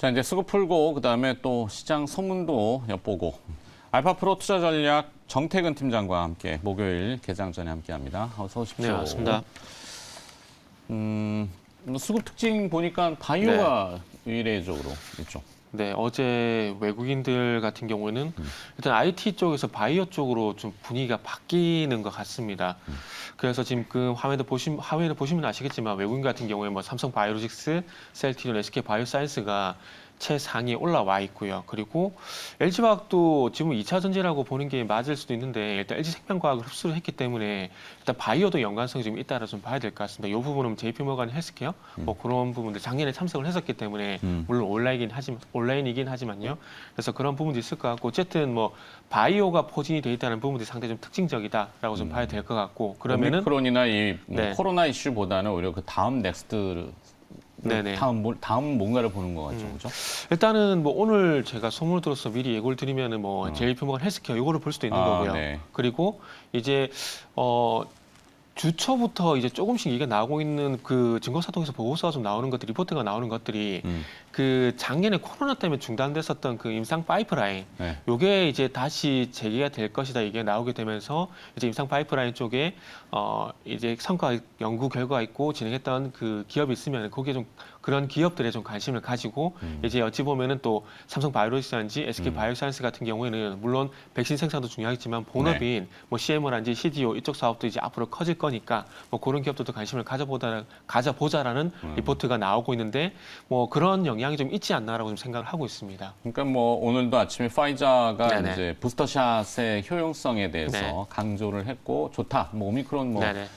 자, 이제 수급 풀고 그다음에 또 시장 소문도 엿보고 알파프로 투자 전략 정태근 팀장과 함께 목요일 개장 전에 함께합니다. 어서 오십시오. 네, 맞습니다. 수급 특징 보니까 바이오가 의례적으로 있죠. 네, 어제 외국인들 같은 경우에는 일단 IT 쪽에서 바이오 쪽으로 좀 분위기가 바뀌는 것 같습니다. 그래서 지금 그 화면을 보시면 아시겠지만 외국인 같은 경우에 뭐 삼성 바이오로직스, 셀트리온, SK 바이오사이언스가 최상위에 올라와 있고요. 그리고 LG화학도 지금 2차 전지라고 보는 게 맞을 수도 있는데 일단 LG생명과학을 흡수를 했기 때문에 일단 바이오도 연관성이 좀 있다라 좀 봐야 될 것 같습니다. 이 부분은 JP모건 헬스케어 뭐 그런 부분들 작년에 참석을 했었기 때문에 물론 온라인이긴 하지만요. 그래서 그런 부분도 있을 것 같고 어쨌든 뭐 바이오가 포진이 돼 있다는 부분들이 상당히 좀 특징적이다라고 좀 봐야 될 것 같고 그러면은 오미크론이나 이 네. 코로나 이슈보다는 오히려 그 다음 넥스트 네네. 다음 뭔가를 보는 것 같죠, 그렇죠? 일단은 뭐 오늘 제가 소문을 들어서 미리 예고를 드리면은 뭐 JP모건 헬스케어 이거를 볼 수도 있는 거고요. 네. 그리고 이제 주초부터 이제 조금씩 이게 나오고 있는 그 증거사 통해서 보고서가 좀 나오는 것들, 리포트가 나오는 것들이 그 작년에 코로나 때문에 중단됐었던 그 임상 파이프라인, 네. 요게 이제 다시 재개가 될 것이다 이게 나오게 되면서 이제 임상 파이프라인 쪽에 이제 성과 연구 결과가 있고 진행했던 그 기업이 있으면 거기에 좀 그런 기업들에 좀 관심을 가지고 이제 어찌 보면은 또 삼성 바이오로직스라든지 SK 바이오사이언스 같은 경우에는 물론 백신 생산도 중요하겠지만 본업인 뭐 CMO라든지 CDO 이쪽 사업도 이제 앞으로 커질 거니까 뭐 그런 기업들도 관심을 가져보자라는 리포트가 나오고 있는데 뭐 그런 영향이 좀 있지 않나라고 좀 생각을 하고 있습니다. 그러니까 뭐 오늘도 아침에 파이자가 네네. 이제 부스터샷의 효용성에 대해서 네. 강조를 했고 좋다. 뭐 오미크론 뭐 네네.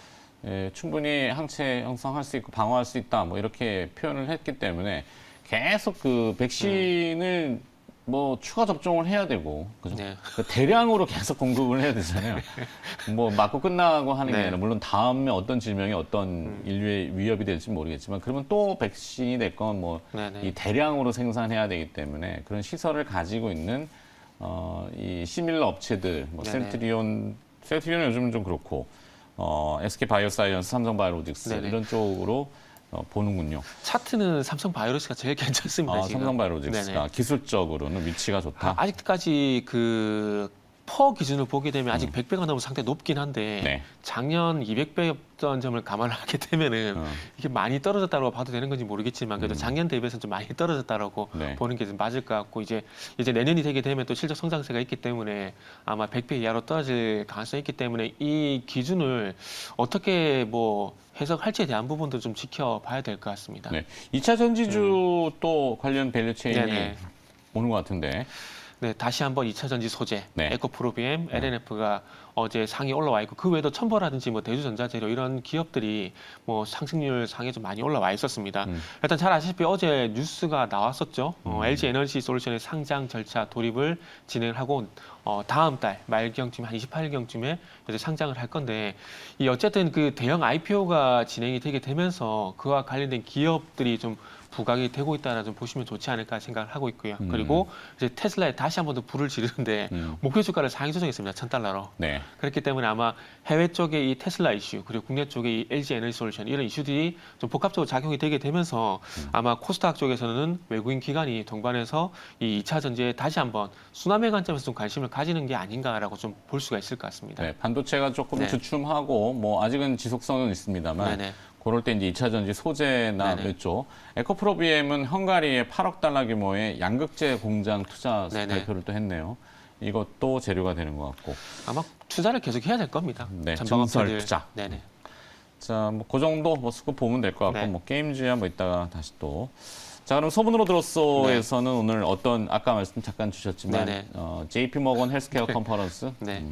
충분히 항체 형성할 수 있고 방어할 수 있다. 뭐 이렇게 표현을 했기 때문에 계속 그 백신을 뭐 추가 접종을 해야 되고 그죠? 네. 그 대량으로 계속 공급을 해야 되잖아요. 뭐 맞고 끝나고 하는 게 네. 아니라 물론 다음에 어떤 질병이 어떤 인류의 위협이 될지 모르겠지만 그러면 또 백신이 됐건 뭐 네네. 이 대량으로 생산해야 되기 때문에 그런 시설을 가지고 있는 이 시밀러 업체들 뭐 네네. 셀트리온은 요즘은 좀 그렇고 SK 바이오사이언스, 삼성 바이오로직스 네네. 이런 쪽으로 보는군요. 차트는 삼성 바이오로직스가 제일 괜찮습니다. 지금. 삼성 바이오로직스가 네네. 기술적으로는 위치가 좋다. 아직까지 그 퍼 기준을 보게 되면 아직 100배가 넘으면 상당히 높긴 한데 네. 작년 200배였던 점을 감안하게 되면은 이게 많이 떨어졌다고 봐도 되는 건지 모르겠지만 그래도 작년 대비해서 좀 많이 떨어졌다라고 네. 보는 게 좀 맞을 것 같고 이제 내년이 되게 되면 또 실적 성장세가 있기 때문에 아마 100배 이하로 떨어질 가능성이 있기 때문에 이 기준을 어떻게 뭐 해석할지에 대한 부분도 좀 지켜봐야 될 것 같습니다. 네. 2차 전지주 또 관련 밸류체인이 네네. 오는 것 같은데. 네, 다시 한번 2차 전지 소재, 네. 에코프로비엠, LNF가 어제 상위 올라와 있고 그 외에도 첨보라든지 뭐 대주전자재료 이런 기업들이 뭐 상승률 상에 좀 많이 올라와 있었습니다. 일단 잘 아시다시피 어제 뉴스가 나왔었죠. LG 에너지 솔루션의 상장 절차 돌입을 진행하고 다음 달 말경쯤 한 28일경쯤에 이제 상장을 할 건데 이 어쨌든 그 대형 IPO가 진행이 되게 되면서 그와 관련된 기업들이 좀 부각이 되고 있다라 좀 보시면 좋지 않을까 생각을 하고 있고요. 그리고 이제 테슬라에 다시 한 번 더 불을 지르는데 목표 주가를 상향 조정했습니다. $1,000로. 네. 그렇기 때문에 아마 해외 쪽에 이 테슬라 이슈 그리고 국내 쪽에 이 LG 에너지 솔루션 이런 이슈들이 좀 복합적으로 작용이 되게 되면서 아마 코스닥 쪽에서는 외국인 기관이 동반해서 이 2차 전지에 다시 한번 순환매 관점에서 좀 관심을 가지는 게 아닌가라고 좀 볼 수가 있을 것 같습니다. 네. 반도체가 조금 네. 주춤하고 뭐 아직은 지속성은 있습니다만 네네. 그럴 때 이제 2차 전지 소재나 네네. 몇 에코프로비엠은 헝가리에 8억 달러 규모의 양극재 공장 투자 네네. 발표를 또 했네요. 이것도 재료가 되는 것 같고. 아마 투자를 계속 해야 될 겁니다. 네, 전방업체들. 증설 투자. 네네. 자, 뭐 그 정도 뭐 수급 보면 될 것 같고 네. 뭐 게임즈야 뭐 이따가 다시 또. 자, 그럼 소문으로 들었어에서는 오늘 어떤 아까 말씀 잠깐 주셨지만 네네. JP 모건 헬스케어 컨퍼런스. 네.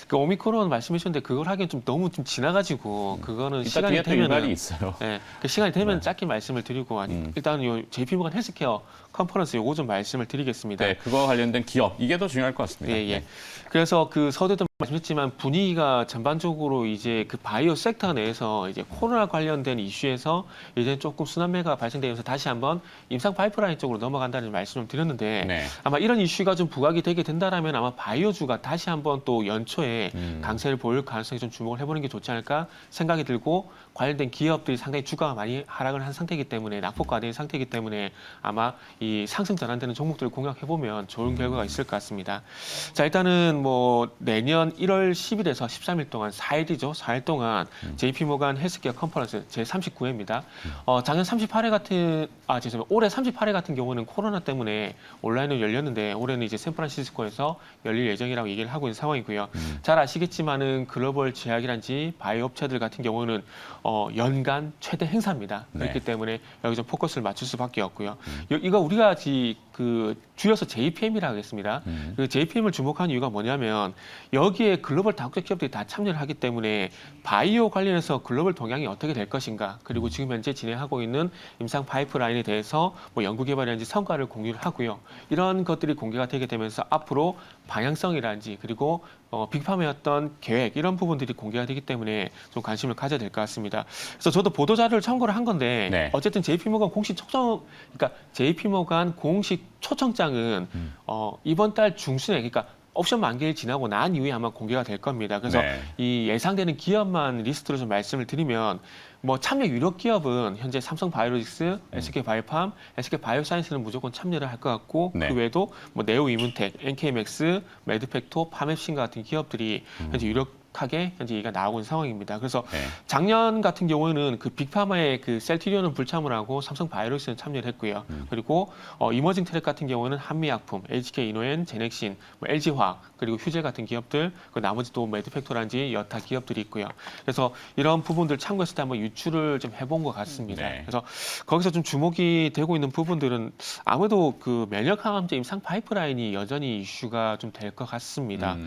그 오미크론 말씀해 주셨는데 그걸 하기엔 좀 너무 좀 지나가지고 그거는 이따 시간이 뒤에 또 일발이 되면은 있어요. 네, 그 시간이 되면 짧게 말씀을 드리고 일단 요 JP모건 헬스케어 컨퍼런스 요거 좀 말씀을 드리겠습니다. 네, 그거와 관련된 기업 이게 더 중요할 것 같습니다. 예, 예. 네. 그래서 그 서두에 말씀했지만 분위기가 전반적으로 이제 그 바이오 섹터 내에서 이제 코로나 관련된 이슈에서 이제 조금 순환매가 발생되면서 다시 한번 임상 파이프라인 쪽으로 넘어간다는 말씀을 드렸는데 네. 아마 이런 이슈가 좀 부각이 되게 된다라면 아마 바이오주가 다시 한번 또 연초에 강세를 보일 가능성이 좀 주목을 해보는 게 좋지 않을까 생각이 들고 관련된 기업들이 상당히 주가가 많이 하락을 한 상태이기 때문에 낙폭과대인 상태이기 때문에 아마 이 상승 전환되는 종목들을 공략해 보면 좋은 결과가 있을 것 같습니다. 자 일단은 뭐 내년 1월 10일에서 13일 동안 4일이죠. 4일 동안 JP모간 헬스케어 컨퍼런스 제39회입니다. 작년 38회 같은 죄송합니다. 올해 38회 같은 경우는 코로나 때문에 온라인으로 열렸는데 올해는 이제 샌프란시스코에서 열릴 예정이라고 얘기를 하고 있는 상황이고요. 잘 아시겠지만은 글로벌 제약이란지 바이오 업체들 같은 경우는 연간 최대 행사입니다. 네. 그렇기 때문에 여기 좀 포커스를 맞출 수밖에 없고요. 이거 우리가 그 줄여서 JPM이라고 하겠습니다. 그 JPM을 주목한 이유가 뭐냐면 여기에 글로벌 다국적 기업들이 다 참여를 하기 때문에 바이오 관련해서 글로벌 동향이 어떻게 될 것인가 그리고 지금 현재 진행하고 있는 임상 파이프라인에 대해서 뭐 연구개발이라든지 성과를 공유를 하고요. 이런 것들이 공개가 되게 되면서 앞으로 방향성이라든지 그리고 빅팜의 어떤 계획 이런 부분들이 공개가 되기 때문에 좀 관심을 가져야 될 것 같습니다. 그래서 저도 보도 자료를 참고를 한 건데 네. 어쨌든 JP모간 공식 그러니까 JP모간 공식 초청장은 이번 달 중순에 그러니까 옵션 만기일 지나고 난 이후에 아마 공개가 될 겁니다. 그래서 네. 이 예상되는 기업만 리스트로 좀 말씀을 드리면 뭐 참여 유력 기업은 현재 삼성바이오로직스, SK바이오팜, SK바이오사이언스는 무조건 참여를 할 것 같고 네. 그 외에도 뭐 네오이문텍, NK맥스, 매드팩토, 파맵신 같은 기업들이 현재 유력하게 현재 얘기가 나오고 있는 상황입니다. 그래서 네. 작년 같은 경우에는 그 빅파마의 그 셀티리온은 불참을 하고 삼성바이오로직스는 참여를 했고요. 그리고 이머징 트랙 같은 경우는 한미약품, HK이노엔, 제넥신, 뭐 LG화학 그리고 휴젤 같은 기업들, 그 나머지 또 매드팩토라든지 여타 기업들이 있고요. 그래서 이런 부분들 참고했을 때 한번 유출을 좀 해본 것 같습니다. 네. 그래서 거기서 좀 주목이 되고 있는 부분들은 아무래도 그 면역 항암제 임상 파이프라인이 여전히 이슈가 좀 될 것 같습니다.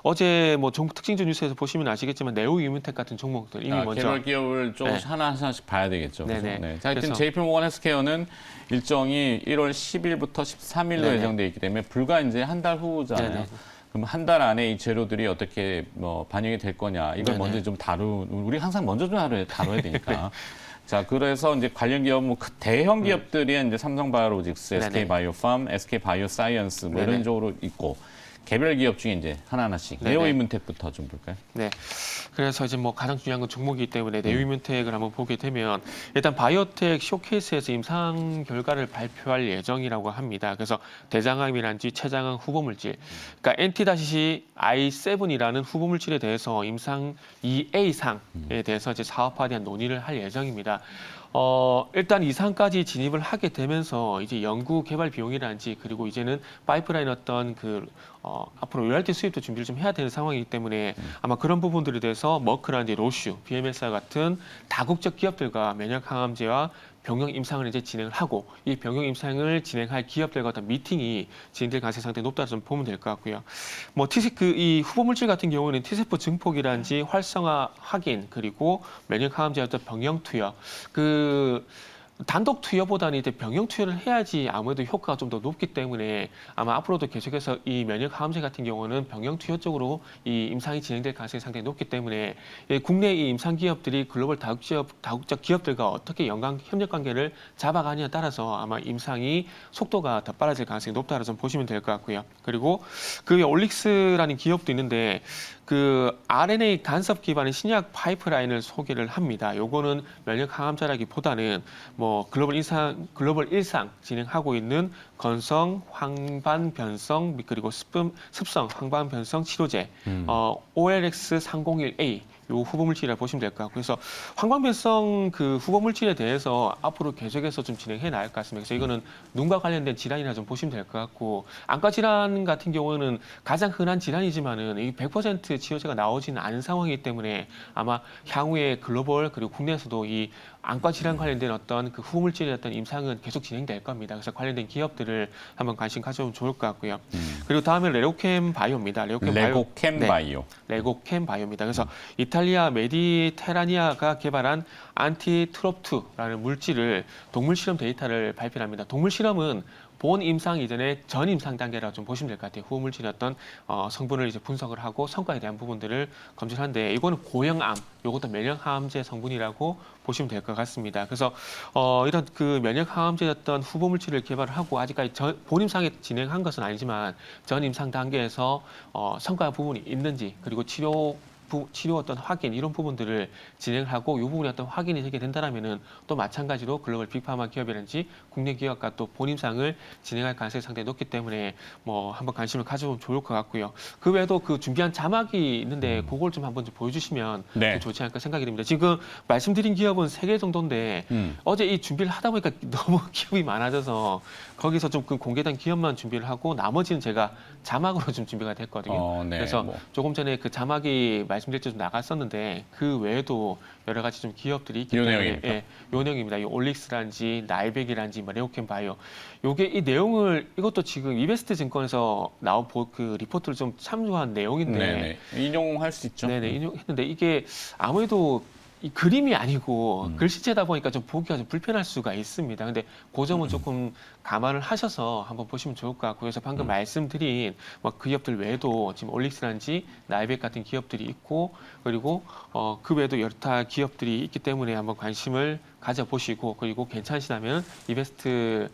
어제 뭐 종목 특징주 뉴스에서 보시면 아시겠지만 네오이문텍 같은 종목들 이미 먼저 개별 기업을 조금씩 하나씩 봐야 되겠죠. 그래서, 네네. 네. 자, 하여튼 그래서- JP모건 헬스케어는 일정이 1월 10일부터 13일로 네네. 예정돼 있기 때문에 불과 이제 한 달 후잖아요. 네네. 그럼 한 달 안에 이 재료들이 어떻게 반영이 될 거냐 이걸 네네. 먼저 좀 우리 항상 먼저 좀 다뤄야 되니까. 자, 그래서 이제 관련 기업, 대형 기업들이 이제 삼성바이오로직스, 네네. SK바이오팜, SK바이오사이언스 뭐 네네. 이런 쪽으로 있고 개별 기업 중에 이제 하나하나씩 네네. 네오이문텍부터 좀 볼까요? 네. 그래서 이제 뭐 가장 중요한 건 종목이기 때문에 네오이문텍을 한번 보게 되면 일단 바이오텍 쇼케이스에서 임상 결과를 발표할 예정이라고 합니다. 그래서 대장암이란지 췌장암 후보물질, 그러니까 NT-I7이라는 후보물질에 대해서 임상 2A상에 대해서 이제 사업화에 대한 논의를 할 예정입니다. 일단 이상까지 진입을 하게 되면서 이제 연구 개발 비용이라든지 그리고 이제는 파이프라인 어떤 앞으로 로열티 수입도 준비를 좀 해야 되는 상황이기 때문에 아마 그런 부분들에 대해서 머크라든지 로슈, BMS와 같은 다국적 기업들과 면역 항암제와 병역 임상을 이제 진행을 하고 이 병역 임상을 진행할 기업들과 어떤 미팅이 진행될 가능성이 상당히 높다고 좀 보면 될 것 같고요. 뭐 이 후보 물질 같은 경우는 T세포 증폭이라든지 활성화 확인 그리고 면역 항암제와 어떤 병역 투여 단독 투여보다는 이제 병역 투여를 해야지 아무래도 효과가 좀 더 높기 때문에 아마 앞으로도 계속해서 이 면역 항암제 같은 경우는 병역 투여 쪽으로 이 임상이 진행될 가능성이 상당히 높기 때문에 국내 이 임상 기업들이 글로벌 다국적 기업들과 어떻게 협력 관계를 잡아가느냐에 따라서 아마 임상이 속도가 더 빨라질 가능성이 높다고 좀 보시면 될 것 같고요. 그리고 그 올릭스라는 기업도 있는데 그 RNA 간섭 기반의 신약 파이프라인을 소개를 합니다. 요거는 면역 항암제라기보다는 뭐 글로벌 일상 진행하고 있는 건성 황반 변성 그리고 습성 황반 변성 치료제 OLX301A 요 후보 물질이라 보시면 될 것 같고 그래서 황반변성 그 후보 물질에 대해서 앞으로 계속해서 좀 진행해 나갈 것 같습니다. 그래서 이거는 눈과 관련된 질환이라 좀 보시면 될 것 같고 안과 질환 같은 경우는 가장 흔한 질환이지만은 이 100% 치료제가 나오지는 않은 상황이기 때문에 아마 향후에 글로벌 그리고 국내에서도 이 안과 질환 관련된 어떤 그 후보 물질의 어떤 임상은 계속 진행될 겁니다. 그래서 관련된 기업들을 한번 관심 가져보면 좋을 것 같고요. 그리고 다음에 레고캠 바이오입니다. 레고캠 네. 바이오. 레고캠 바이오입니다. 그래서 이 이탈리아 메디테라니아가 개발한 안티트롭투라는 물질을 동물 실험 데이터를 발표합니다. 동물 실험은 본 임상 이전에 전 임상 단계라고 좀 보시면 될 것 같아요. 후보 물질의 어떤 성분을 이제 분석을 하고 성과에 대한 부분들을 검증하는데 이거는 고형암, 요것도 면역항암제 성분이라고 보시면 될 것 같습니다. 그래서 이런 그 면역항암제였던 후보 물질을 개발하고 아직까지 본 임상에 진행한 것은 아니지만 전 임상 단계에서 성과 부분이 있는지 그리고 치료 어떤 확인 이런 부분들을 진행하고 이 부분이 어떤 확인이 되게 된다면은 또 마찬가지로 글로벌 빅파마 기업이라든지 국내 기업과 또 본임상을 진행할 가능성이 상당히 높기 때문에 뭐 한번 관심을 가져보면 좋을 것 같고요. 그 외에도 그 준비한 자막이 있는데 그걸 좀 한번 좀 보여주시면 네. 좀 좋지 않을까 생각이 듭니다. 지금 말씀드린 기업은 3개 정도인데 어제 이 준비를 하다 보니까 너무 기업이 많아져서 거기서 좀 그 공개된 기업만 준비를 하고 나머지는 제가 자막으로 좀 준비가 됐거든요. 네. 그래서 뭐. 조금 전에 그 자막이 말씀드릴 때 좀 나갔었는데 그 외에도 여러 가지 좀 기업들이 있기 요 때문에 내용입니까? 예, 요 내용입니다. 이 올릭스란지 나이백이란지 뭐 레오캠 바이오 요게 이 내용을 이것도 지금 이베스트 증권에서 나온 그 리포트를 좀 참조한 내용인데 네네. 인용할 수 있죠. 네네 인용했는데 이게 아무래도 이 그림이 아니고 글씨체다 보니까 좀 보기가 좀 불편할 수가 있습니다. 근데 그 점은 조금 감안을 하셔서 한번 보시면 좋을 것 같고요. 그래서 방금 말씀드린 뭐 기업들 외에도 지금 올릭스란지 나이백 같은 기업들이 있고 그리고 그 외에도 여러 타 기업들이 있기 때문에 한번 관심을 가져보시고 그리고 괜찮으시다면 이베스트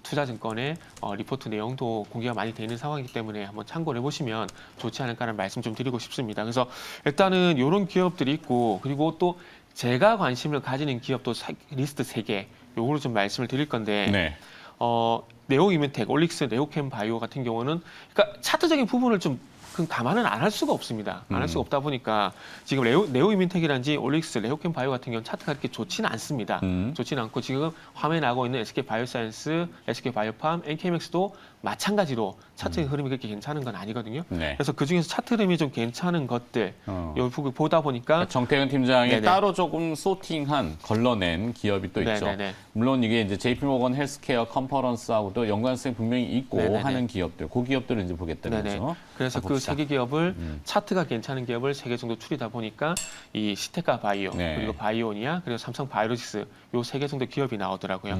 투자증권의 리포트 내용도 공개가 많이 되어 있는 상황이기 때문에 한번 참고를 해보시면 좋지 않을까라는 말씀 좀 드리고 싶습니다. 그래서 일단은 이런 기업들이 있고 그리고 또 제가 관심을 가지는 기업도 리스트 3개 요거를 좀 말씀을 드릴 건데 네. 네오이뮤텍, 올릭스, 네오캠 바이오 같은 경우는 그러니까 차트적인 부분을 좀 감안은 안 할 수가 없습니다. 안 할 수가 없다 보니까 지금 네오이뮤텍이란지 올릭스, 네오캠 바이오 같은 경우는 차트가 그렇게 좋지는 않습니다. 좋지는 않고 지금 화면에 나오고 있는 SK 바이오사이언스, SK 바이오팜, NK맥스도 마찬가지로 차트 흐름이 그렇게 괜찮은 건 아니거든요. 네. 그래서 그 중에서 차트 흐름이 좀 괜찮은 것들 요 부분 보다 보니까 정태근 팀장이 네네. 따로 조금 소팅한 걸러낸 기업이 또 있죠. 네네네. 물론 이게 이제 JP모건 헬스케어 컨퍼런스하고도 연관성이 분명히 있고 네네네. 하는 기업들, 그 기업들을 이제 보겠다는 네네. 거죠. 그래서 그 가봅시다. 3개 기업을 차트가 괜찮은 기업을 3개 정도 추리다 보니까 이 시테카 바이오 네. 그리고 바이오니아 그리고 삼성 바이오로직스 요 3개 정도 기업이 나오더라고요.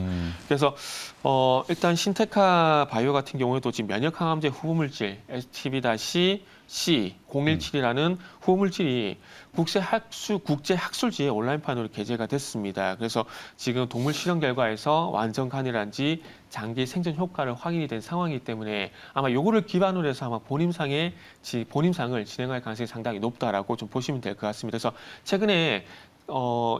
그래서 일단 신테카 바이오 같은 경우에도 지금 면역항암제 후보물질 STB-C0117이라는 후보물질이 국제학술지의 온라인판으로 게재가 됐습니다. 그래서 지금 동물 실험 결과에서 완전간이란지 장기 생존 효과를 확인이 된 상황이기 때문에 아마 요거를 기반으로 해서 아마 본임상을 진행할 가능성이 상당히 높다라고 좀 보시면 될 것 같습니다. 그래서 최근에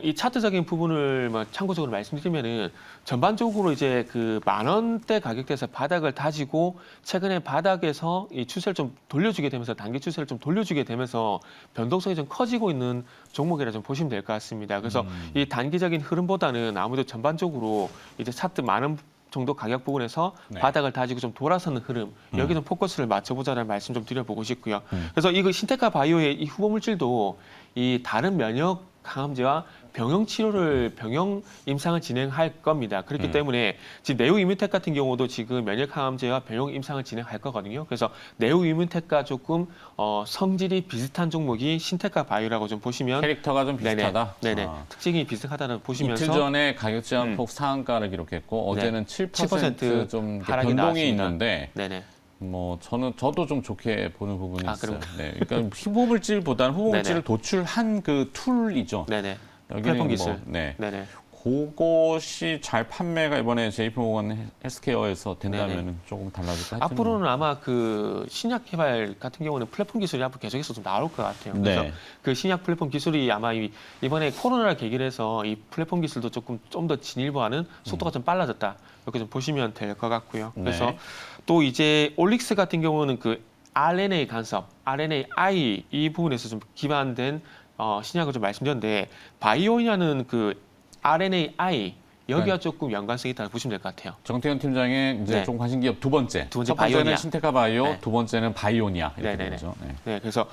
이 차트적인 부분을 참고적으로 말씀드리면은 전반적으로 이제 그 10,000원대 가격대에서 바닥을 다지고 최근에 바닥에서 이 추세를 좀 돌려주게 되면서 단기 추세를 좀 돌려주게 되면서 변동성이 좀 커지고 있는 종목이라 좀 보시면 될 것 같습니다. 그래서 이 단기적인 흐름보다는 아무래도 전반적으로 이제 차트 많은 정도 가격 부분에서 네. 바닥을 다지고 좀 돌아서는 흐름 여기 좀 포커스를 맞춰보자는 말씀 좀 드려보고 싶고요. 그래서 이거 신테카 바이오의 이 후보 물질도 이 다른 면역 항암제와 병용 임상을 진행할 겁니다. 그렇기 때문에 지금 네오이뮤텍 같은 경우도 지금 면역 항암제와 병용 임상을 진행할 거거든요. 그래서 네오이뮤텍과 조금 성질이 비슷한 종목이 신테카 바이오라고 좀 보시면 캐릭터가 좀 비슷하다. 네네. 아. 특징이 비슷하다는 보시면서 이틀 전에 가격 제한폭 상한가를 기록했고 어제는 7%좀 이렇게 하락이 변동이 나왔습니다. 있는데 네네. 뭐 저도 좀 좋게 보는 부분이 아, 있어요. 그런가요? 네, 그러니까 후보물질보다는 후보물질을 네네. 도출한 그 툴이죠. 네네. 여기는 플랫폼 뭐, 기술. 네. 네네. 그것이 잘 판매가 이번에 JP모건 헬스케어에서 된다면 조금 달라질까 하여튼 앞으로는 아마 그 신약 개발 같은 경우는 플랫폼 기술이 앞으로 계속해서 좀 나올 것 같아요. 그래서 네. 그 신약 플랫폼 기술이 아마 이번에 코로나를 계기로 해서 이 플랫폼 기술도 좀 더 진일보하는 속도가 좀 빨라졌다. 이렇게 좀 보시면 될 것 같고요. 그래서 네. 또 이제 올릭스 같은 경우는 그 RNA 간섭, RNAi 이 부분에서 좀 기반된 신약을 좀 말씀드렸는데 바이오니아는 그 RNAi 여기와 조금 연관성이 있다고 보시면 될 것 같아요. 정태근 팀장의 이제 네. 좀 관심 기업 두 번째. 두 번째 첫 번째는 바이오니아. 신테카 바이오, 네. 두 번째는 바이오니아 이렇게 네네네. 되죠. 네. 네, 그래서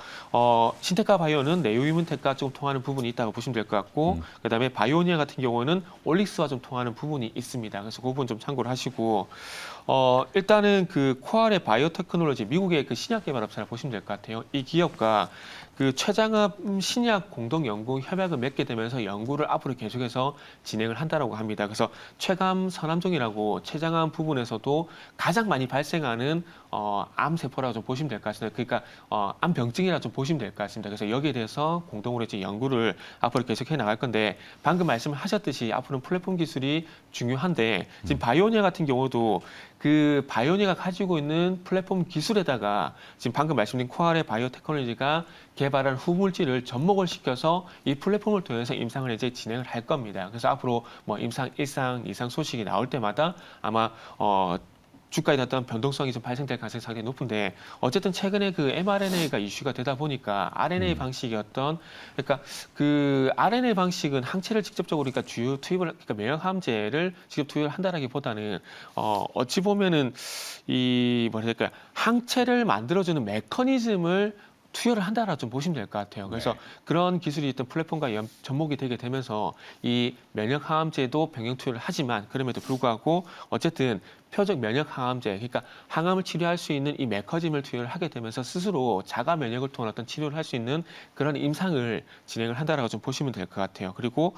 신테카 바이오는 네오이문텍과 좀 통하는 부분이 있다고 보시면 될 것 같고, 그다음에 바이오니아 같은 경우는 올릭스와 좀 통하는 부분이 있습니다. 그래서 그 부분 좀 참고를 하시고, 일단은 그 코알의 바이오테크놀로지 미국의 그 신약 개발업체를 보시면 될 것 같아요. 이 기업과 그 최장암 신약 공동 연구 협약을 맺게 되면서 연구를 앞으로 계속해서 진행을 한다라고 합니다. 그래서 최감 선암종이라고 췌장암 부분에서도 가장 많이 발생하는 암 세포라고 좀 보시면 될 것 같습니다. 그러니까 암병증이라 좀 보시면 될 것 같습니다. 그래서 여기에 대해서 공동으로 이제 연구를 앞으로 계속해 나갈 건데 방금 말씀하셨듯이 앞으로는 플랫폼 기술이 중요한데 지금 바이오니아 같은 경우도 그 바이오니아가 가지고 있는 플랫폼 기술에다가 지금 방금 말씀드린 코알의 바이오테크놀로지가 개발한 후물질을 접목을 시켜서 이 플랫폼을 통해서 임상을 이제 진행을 할 겁니다. 그래서 앞으로 뭐 임상 1상, 2상 소식이 나올 때마다 아마 주가에 어떤 변동성이 좀 발생될 가능성이 상당히 높은데 어쨌든 최근에 그 mRNA가 이슈가 되다 보니까 RNA 방식의 그러니까 그 RNA 방식은 항체를 직접적으로 그러니까 그러니까 면역항암제를 직접 투여를 한다라기보다는 어찌 보면은 이 뭐랄까 항체를 만들어주는 메커니즘을 투여를 한다라 좀 보시면 될 것 같아요. 그래서 네. 그런 기술이 있던 플랫폼과 접목이 되게 되면서 이 면역 항암제도 병행 투여를 하지만 그럼에도 불구하고 어쨌든 표적 면역 항암제, 그러니까 항암을 치료할 수 있는 이 메커즘을 투여를 하게 되면서 스스로 자가 면역을 통한 어떤 치료를 할 수 있는 그런 임상을 진행을 한다라고 좀 보시면 될 것 같아요. 그리고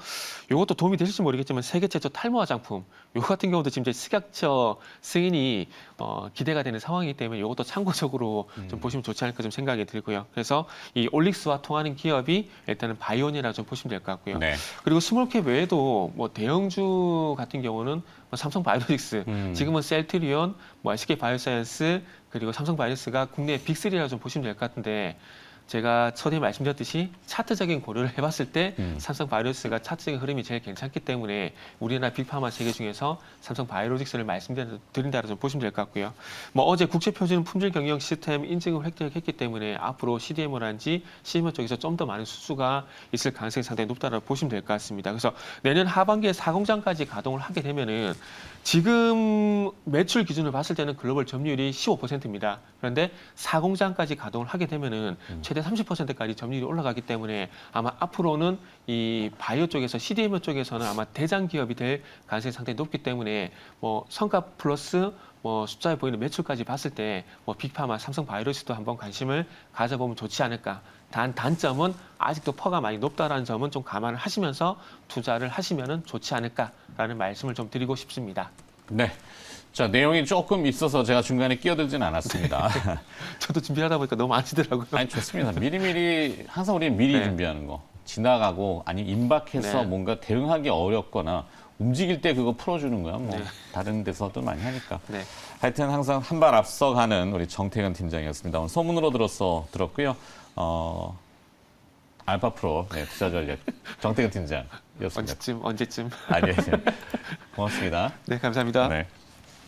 이것도 도움이 되실지 모르겠지만 세계 최초 탈모 화장품, 요 같은 경우도 지금 이제 식약처 승인이 기대가 되는 상황이기 때문에 이것도 참고적으로 좀 보시면 좋지 않을까 좀 생각이 들고요. 그래서 이 올릭스와 통하는 기업이 일단은 바이오니아라 좀 보시면 될 것 같고요. 네. 그리고 스몰캡 외에도 뭐 대형주 같은 경우는 뭐 삼성 바이오로직스, 지금은 셀트리온, 뭐 SK 바이오사이언스 그리고 삼성 바이오로직스가 국내 빅3라 좀 보시면 될 것 같은데 제가 처음에 말씀드렸듯이 차트적인 고려를 해봤을 때 삼성 바이오로직스가 차트적인 흐름이 제일 괜찮기 때문에 우리나라 빅파마 세계 중에서 삼성 바이오로직스를 말씀드린다고 좀 보시면 될 것 같고요. 뭐 어제 국제표준 품질 경영 시스템 인증을 획득했기 때문에 앞으로 CDMO라든지 CMO 쪽에서 좀 더 많은 수주가 있을 가능성이 상당히 높다고 보시면 될 것 같습니다. 그래서 내년 하반기에 4공장까지 가동을 하게 되면은 지금 매출 기준을 봤을 때는 글로벌 점유율이 15%입니다. 그런데 4공장까지 가동을 하게 되면은 최대 30%까지 점유율이 올라가기 때문에 아마 앞으로는 이 바이오 쪽에서 CDMO 쪽에서는 아마 대장 기업이 될 가능성이 상당히 높기 때문에 뭐 성과 플러스 뭐 숫자에 보이는 매출까지 봤을 때 뭐 빅파마, 삼성 바이오로직스도 한번 관심을 가져보면 좋지 않을까. 단점은 아직도 퍼가 많이 높다라는 점은 좀 감안을 하시면서 투자를 하시면은 좋지 않을까라는 말씀을 좀 드리고 싶습니다. 네. 자, 내용이 조금 있어서 제가 중간에 끼어들진 않았습니다. 저도 준비하다 보니까 너무 아시더라고요. 아니, 좋습니다. 미리미리, 항상 우리는 미리 네. 준비하는 거. 지나가고, 아니면 임박해서 네. 뭔가 대응하기 어렵거나, 움직일 때 그거 풀어주는 거야. 뭐, 네. 다른 데서도 많이 하니까. 네. 하여튼 항상 한 발 앞서가는 우리 정태근 팀장이었습니다. 오늘 소문으로 들었고요. 알파프로 네, 투자전략 정태근 팀장이었습니다. 언제쯤? 아니요. 고맙습니다. 네, 감사합니다. 네.